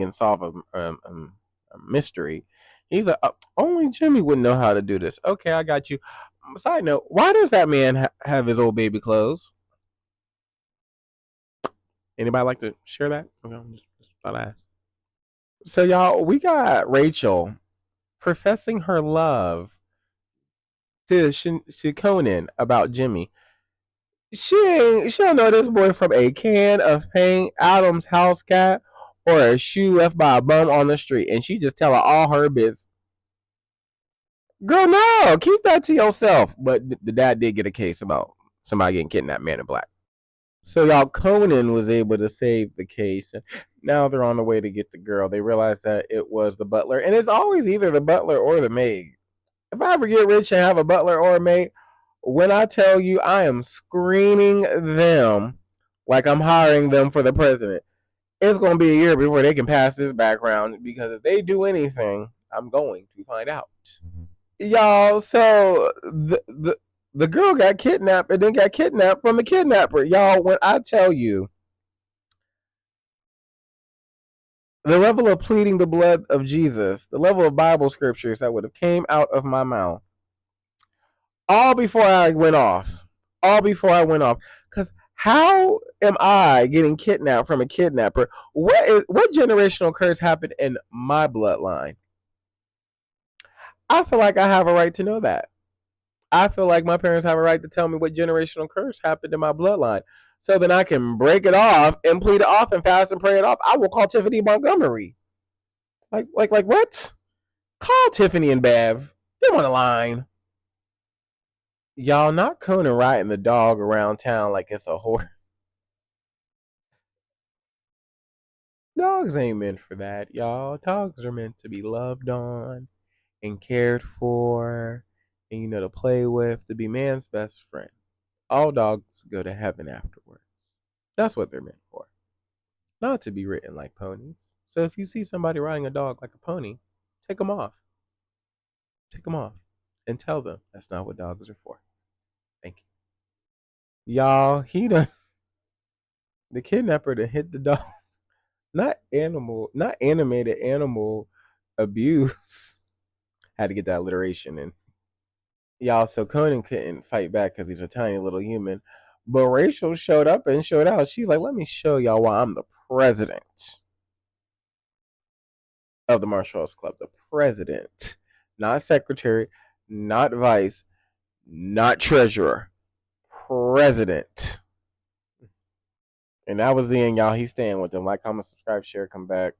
and solve a mystery. He's like, only Jimmy would know how to do this. Okay, I got you. Side note, why does that man have his old baby clothes? Anybody like to share that? Okay, just thought I asked. So y'all, we got Rachel professing her love to Conan about Jimmy. She don't know this boy from a can of paint, Adam's house cat, or a shoe left by a bum on the street, and she just tell her all her bits. Girl, no, keep that to yourself. But the dad did get a case about somebody getting kidnapped, man in black. So y'all, Conan was able to save the case. Now they're on the way to get the girl. They realize that it was the butler, and it's always either the butler or the maid. If I ever get rich and have a butler or a maid, when I tell you I am screening them like I'm hiring them for the president, it's going to be a year before they can pass this background because if they do anything, I'm going to find out. Y'all, so the girl got kidnapped and then got kidnapped from the kidnapper. Y'all, when I tell you the level of pleading the blood of Jesus, the level of Bible scriptures that would have came out of my mouth, all before I went off, all before I went off, because how am I getting kidnapped from a kidnapper? What generational curse happened in my bloodline? I feel like I have a right to know that. I feel like my parents have a right to tell me what generational curse happened in my bloodline. So then I can break it off and plead it off and fast and pray it off. I will call Tiffany Montgomery. Like what? Call Tiffany and Bev. They on the line. Y'all, not Conan riding the dog around town like it's a horse. Dogs ain't meant for that, y'all. Dogs are meant to be loved on and cared for and, to play with, to be man's best friend. All dogs go to heaven afterwards. That's what they're meant for. Not to be ridden like ponies. So if you see somebody riding a dog like a pony, take them off. Take them off. And tell them that's not what dogs are for. Thank you. Y'all, the kidnapper to hit the dog. Not animated animal abuse. Had to get that alliteration in. Y'all, so Conan couldn't fight back because he's a tiny little human. But Rachel showed up and showed out. She's like, let me show y'all why I'm the president of the Martial Arts Club. The president. Not secretary, not vice, not treasurer. President. And that was the end, y'all. He's staying with them. Like, comment, subscribe, share, come back.